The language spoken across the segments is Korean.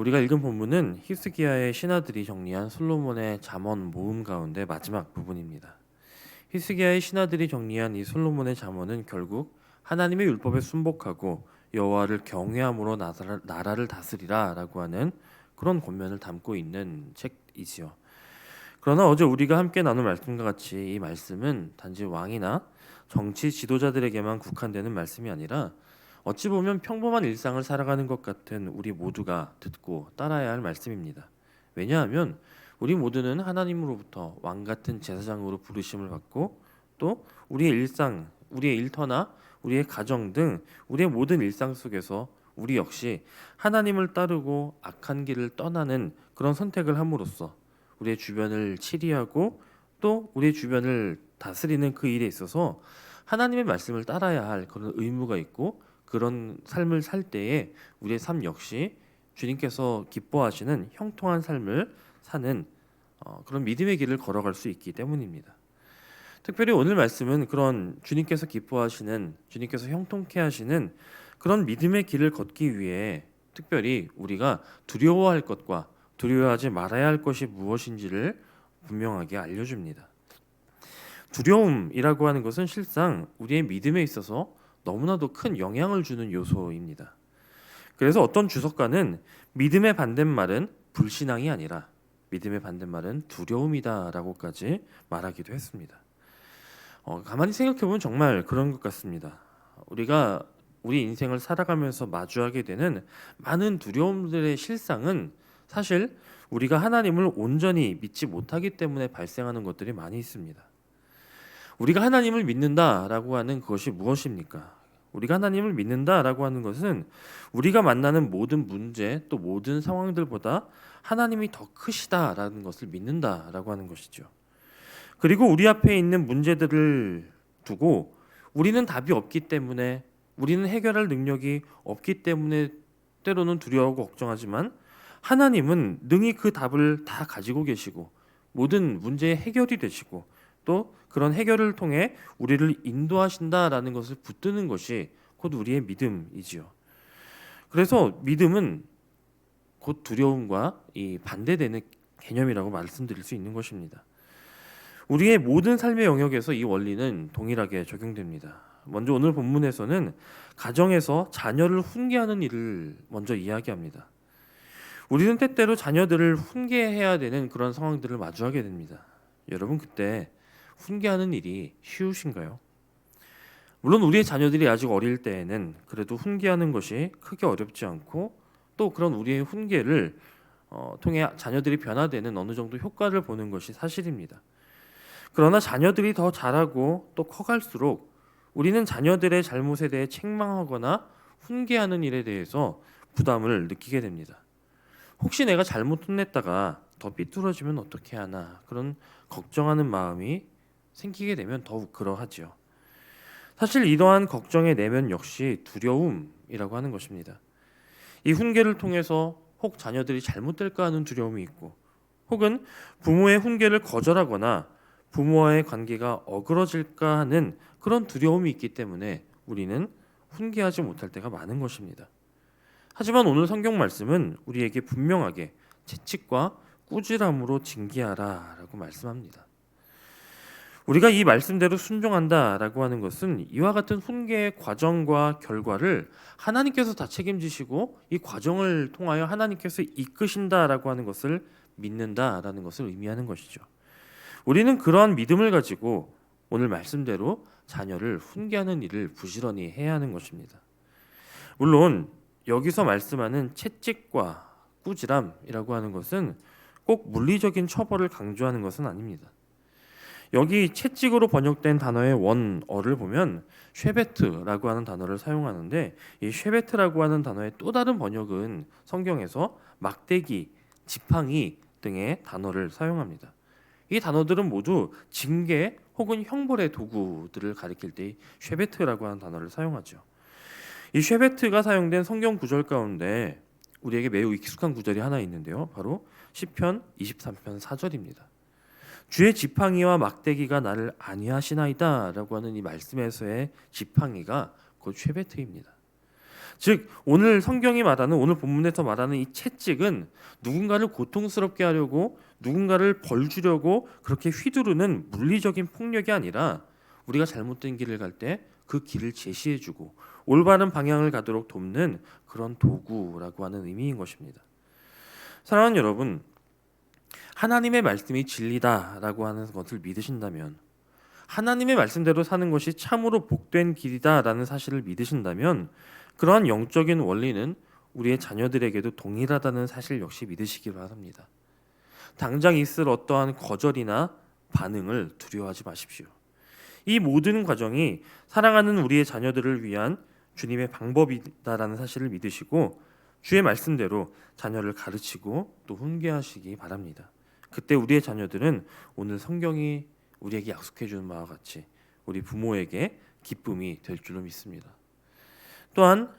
우리가 읽은 본문은 히스기야의 신하들이 정리한 솔로몬의 잠언 모음 가운데 마지막 부분입니다. 히스기야의 신하들이 정리한 이 솔로몬의 잠언은 결국 하나님의 율법에 순복하고 여호와를 경외함으로 나라를 다스리라라고 하는 그런 권면을 담고 있는 책이지요. 그러나 어제 우리가 함께 나눈 말씀과 같이 이 말씀은 단지 왕이나 정치 지도자들에게만 국한되는 말씀이 아니라 어찌 보면 평범한 일상을 살아가는 것 같은 우리 모두가 듣고 따라야 할 말씀입니다. 왜냐하면 우리 모두는 하나님으로부터 왕 같은 제사장으로 부르심을 받고 또 우리의 일상, 우리의 일터나 우리의 가정 등 우리의 모든 일상 속에서 우리 역시 하나님을 따르고 악한 길을 떠나는 그런 선택을 함으로써 우리의 주변을 치리하고 또 우리의 주변을 다스리는 그 일에 있어서 하나님의 말씀을 따라야 할 그런 의무가 있고 그런 삶을 살 때에 우리의 삶 역시 주님께서 기뻐하시는 형통한 삶을 사는 그런 믿음의 길을 걸어갈 수 있기 때문입니다. 특별히 오늘 말씀은 그런 주님께서 기뻐하시는, 주님께서 형통케 하시는 그런 믿음의 길을 걷기 위해 특별히 우리가 두려워할 것과 두려워하지 말아야 할 것이 무엇인지를 분명하게 알려줍니다. 두려움이라고 하는 것은 실상 우리의 믿음에 있어서 너무나도 큰 영향을 주는 요소입니다. 그래서 어떤 주석가는 믿음의 반대말은 불신앙이 아니라 믿음의 반대말은 두려움이다라고까지 말하기도 했습니다. 가만히 생각해보면 정말 그런 것 같습니다. 우리가 우리 인생을 살아가면서 마주하게 되는 많은 두려움들의 실상은 사실 우리가 하나님을 온전히 믿지 못하기 때문에 발생하는 것들이 많이 있습니다. 우리가 하나님을 믿는다라고 하는 것이 무엇입니까? 우리가 하나님을 믿는다라고 하는 것은 우리가 만나는 모든 문제 또 모든 상황들보다 하나님이 더 크시다라는 것을 믿는다라고 하는 것이죠. 그리고 우리 앞에 있는 문제들을 두고 우리는 답이 없기 때문에 우리는 해결할 능력이 없기 때문에 때로는 두려워하고 걱정하지만 하나님은 능히 그 답을 다 가지고 계시고 모든 문제의 해결이 되시고 또 그런 해결을 통해 우리를 인도하신다라는 것을 붙드는 것이 곧 우리의 믿음이지요. 그래서 믿음은 곧 두려움과 이 반대되는 개념이라고 말씀드릴 수 있는 것입니다. 우리의 모든 삶의 영역에서 이 원리는 동일하게 적용됩니다. 먼저 오늘 본문에서는 가정에서 자녀를 훈계하는 일을 먼저 이야기합니다. 우리는 때때로 자녀들을 훈계해야 되는 그런 상황들을 마주하게 됩니다. 여러분 그때 훈계하는 일이 쉬우신가요? 물론 우리의 자녀들이 아직 어릴 때에는 그래도 훈계하는 것이 크게 어렵지 않고 또 그런 우리의 훈계를 통해 자녀들이 변화되는 어느 정도 효과를 보는 것이 사실입니다. 그러나 자녀들이 더 자라고 또 커갈수록 우리는 자녀들의 잘못에 대해 책망하거나 훈계하는 일에 대해서 부담을 느끼게 됩니다. 혹시 내가 잘못 혼냈다가 더 삐뚤어지면 어떻게 하나 그런 걱정하는 마음이 생기게 되면 더욱 그러하지요. 사실 이러한 걱정의 내면 역시 두려움이라고 하는 것입니다. 이 훈계를 통해서 혹 자녀들이 잘못될까 하는 두려움이 있고 혹은 부모의 훈계를 거절하거나 부모와의 관계가 어그러질까 하는 그런 두려움이 있기 때문에 우리는 훈계하지 못할 때가 많은 것입니다. 하지만 오늘 성경 말씀은 우리에게 분명하게 채찍과 꾸지람으로 징계하라라고 말씀합니다. 우리가 이 말씀대로 순종한다라고 하는 것은 이와 같은 훈계의 과정과 결과를 하나님께서 다 책임지시고 이 과정을 통하여 하나님께서 이끄신다라고 하는 것을 믿는다라는 것을 의미하는 것이죠. 우리는 그러한 믿음을 가지고 오늘 말씀대로 자녀를 훈계하는 일을 부지런히 해야 하는 것입니다. 물론 여기서 말씀하는 채찍과 꾸지람이라고 하는 것은 꼭 물리적인 처벌을 강조하는 것은 아닙니다. 여기 채찍으로 번역된 단어의 원어를 보면 쉐베트라고 하는 단어를 사용하는데 이 쉐베트라고 하는 단어의 또 다른 번역은 성경에서 막대기, 지팡이 등의 단어를 사용합니다. 이 단어들은 모두 징계 혹은 형벌의 도구들을 가리킬 때 쉐베트라고 하는 단어를 사용하죠. 이 쉐베트가 사용된 성경 구절 가운데 우리에게 매우 익숙한 구절이 하나 있는데요. 바로 시편 23편 4절입니다. 주의 지팡이와 막대기가 나를 안위하시나이다 라고 하는 이 말씀에서의 지팡이가 곧 쉐베트입니다. 즉 오늘 성경이 말하는 오늘 본문에서 말하는 이 채찍은 누군가를 고통스럽게 하려고 누군가를 벌 주려고 그렇게 휘두르는 물리적인 폭력이 아니라 우리가 잘못된 길을 갈 때 그 길을 제시해주고 올바른 방향을 가도록 돕는 그런 도구라고 하는 의미인 것입니다. 사랑하는 여러분, 하나님의 말씀이 진리다라고 하는 것을 믿으신다면, 하나님의 말씀대로 사는 것이 참으로 복된 길이다라는 사실을 믿으신다면, 그러한 영적인 원리는 우리의 자녀들에게도 동일하다는 사실 역시 믿으시기 바랍니다. 당장 있을 어떠한 거절이나 반응을 두려워하지 마십시오. 이 모든 과정이 사랑하는 우리의 자녀들을 위한 주님의 방법이다라는 사실을 믿으시고 주의 말씀대로 자녀를 가르치고 또 훈계하시기 바랍니다. 그때 우리의 자녀들은 오늘 성경이 우리에게 약속해 주는 바와 같이 우리 부모에게 기쁨이 될 줄로 믿습니다. 또한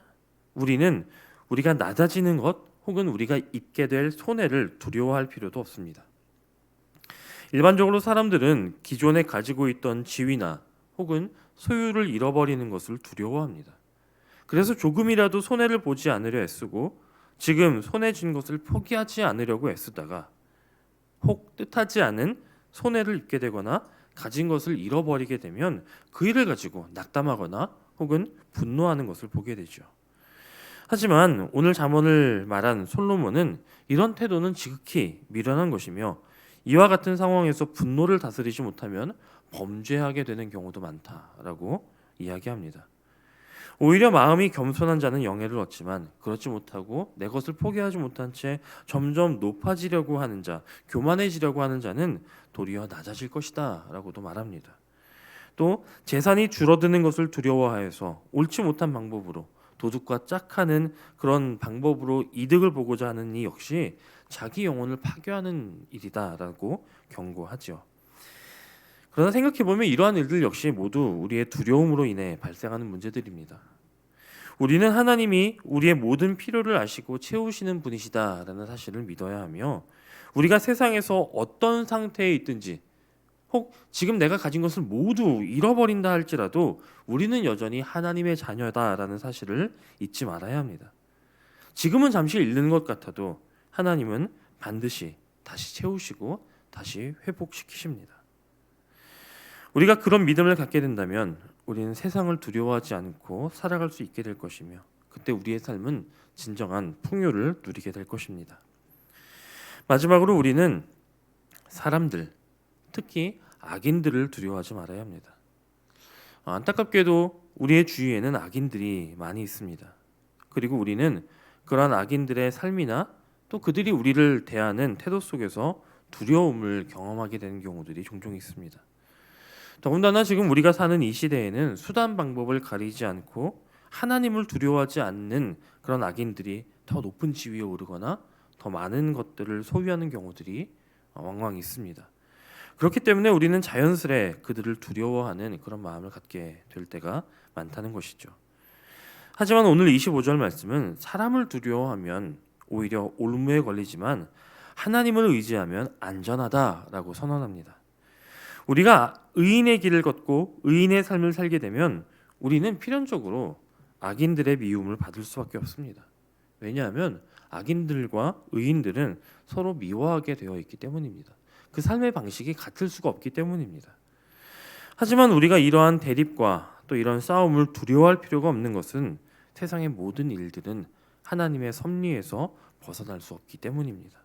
우리는 우리가 낮아지는 것 혹은 우리가 입게 될 손해를 두려워할 필요도 없습니다. 일반적으로 사람들은 기존에 가지고 있던 지위나 혹은 소유를 잃어버리는 것을 두려워합니다. 그래서 조금이라도 손해를 보지 않으려 애쓰고 지금 손해 진 것을 포기하지 않으려고 애쓰다가 혹 뜻하지 않은 손해를 입게 되거나 가진 것을 잃어버리게 되면 그 일을 가지고 낙담하거나 혹은 분노하는 것을 보게 되죠. 하지만 오늘 잠언을 말한 솔로몬은 이런 태도는 지극히 미련한 것이며 이와 같은 상황에서 분노를 다스리지 못하면 범죄하게 되는 경우도 많다라고 이야기합니다. 오히려 마음이 겸손한 자는 영예를 얻지만 그렇지 못하고 내 것을 포기하지 못한 채 점점 높아지려고 하는 자, 교만해지려고 하는 자는 도리어 낮아질 것이다 라고도 말합니다. 또 재산이 줄어드는 것을 두려워하여서 옳지 못한 방법으로 도둑과 짝하는 그런 방법으로 이득을 보고자 하는 이 역시 자기 영혼을 파괴하는 일이다라고 경고하죠. 그러나 생각해보면 이러한 일들 역시 모두 우리의 두려움으로 인해 발생하는 문제들입니다. 우리는 하나님이 우리의 모든 필요를 아시고 채우시는 분이시다라는 사실을 믿어야 하며 우리가 세상에서 어떤 상태에 있든지 혹 지금 내가 가진 것을 모두 잃어버린다 할지라도 우리는 여전히 하나님의 자녀다라는 사실을 잊지 말아야 합니다. 지금은 잠시 잃는 것 같아도 하나님은 반드시 다시 채우시고 다시 회복시키십니다. 우리가 그런 믿음을 갖게 된다면 우리는 세상을 두려워하지 않고 살아갈 수 있게 될 것이며 그때 우리의 삶은 진정한 풍요를 누리게 될 것입니다. 마지막으로 우리는 사람들, 특히 악인들을 두려워하지 말아야 합니다. 안타깝게도 우리의 주위에는 악인들이 많이 있습니다. 그리고 우리는 그러한 악인들의 삶이나 또 그들이 우리를 대하는 태도 속에서 두려움을 경험하게 되는 경우들이 종종 있습니다. 더군다나 지금 우리가 사는 이 시대에는 수단 방법을 가리지 않고 하나님을 두려워하지 않는 그런 악인들이 더 높은 지위에 오르거나 더 많은 것들을 소유하는 경우들이 왕왕 있습니다. 그렇기 때문에 우리는 자연스레 그들을 두려워하는 그런 마음을 갖게 될 때가 많다는 것이죠. 하지만 오늘 25절 말씀은 사람을 두려워하면 오히려 올무에 걸리지만 하나님을 의지하면 안전하다라고 선언합니다. 우리가 의인의 길을 걷고 의인의 삶을 살게 되면 우리는 필연적으로 악인들의 미움을 받을 수밖에 없습니다. 왜냐하면 악인들과 의인들은 서로 미워하게 되어 있기 때문입니다. 그 삶의 방식이 같을 수가 없기 때문입니다. 하지만 우리가 이러한 대립과 또 이런 싸움을 두려워할 필요가 없는 것은 세상의 모든 일들은 하나님의 섭리에서 벗어날 수 없기 때문입니다.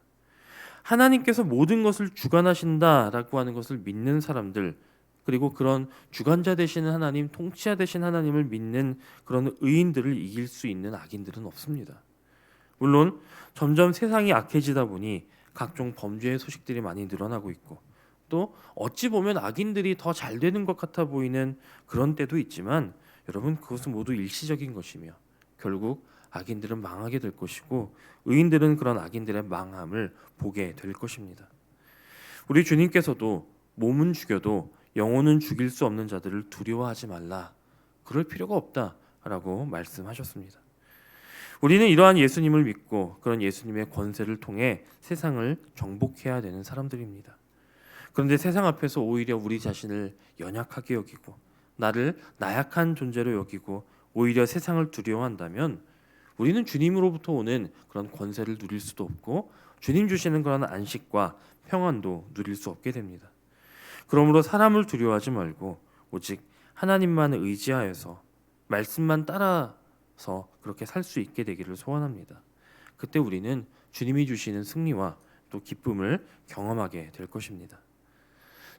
하나님께서 모든 것을 주관하신다라고 하는 것을 믿는 사람들, 그리고 그런 주관자 되시는 하나님, 통치자 되신 하나님을 믿는 그런 의인들을 이길 수 있는 악인들은 없습니다. 물론 점점 세상이 악해지다 보니 각종 범죄의 소식들이 많이 늘어나고 있고 또 어찌 보면 악인들이 더 잘 되는 것 같아 보이는 그런 때도 있지만 여러분, 그것은 모두 일시적인 것이며 결국 악인들은 망하게 될 것이고 의인들은 그런 악인들의 망함을 보게 될 것입니다. 우리 주님께서도 몸은 죽여도 영혼은 죽일 수 없는 자들을 두려워하지 말라, 그럴 필요가 없다라고 말씀하셨습니다. 우리는 이러한 예수님을 믿고 그런 예수님의 권세를 통해 세상을 정복해야 되는 사람들입니다. 그런데 세상 앞에서 오히려 우리 자신을 연약하게 여기고 나를 나약한 존재로 여기고 오히려 세상을 두려워한다면 우리는 주님으로부터 오는 그런 권세를 누릴 수도 없고 주님 주시는 그런 안식과 평안도 누릴 수 없게 됩니다. 그러므로 사람을 두려워하지 말고 오직 하나님만 의지하여서 말씀만 따라서 그렇게 살 수 있게 되기를 소원합니다. 그때 우리는 주님이 주시는 승리와 또 기쁨을 경험하게 될 것입니다.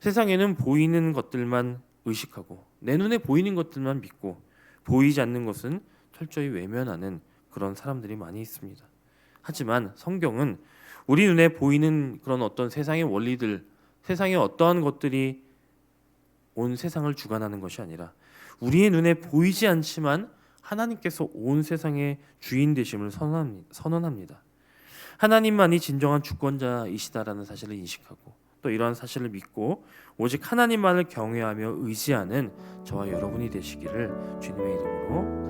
세상에는 보이는 것들만 의식하고 내 눈에 보이는 것들만 믿고 보이지 않는 것은 철저히 외면하는 그런 사람들이 많이 있습니다. 하지만 성경은 우리 눈에 보이는 그런 어떤 세상의 원리들, 세상의 어떠한 것들이 온 세상을 주관하는 것이 아니라 우리의 눈에 보이지 않지만 하나님께서 온 세상의 주인 되심을 선언합니다. 하나님만이 진정한 주권자이시다라는 사실을 인식하고 또 이러한 사실을 믿고 오직 하나님만을 경외하며 의지하는 저와 여러분이 되시기를 주님의 이름으로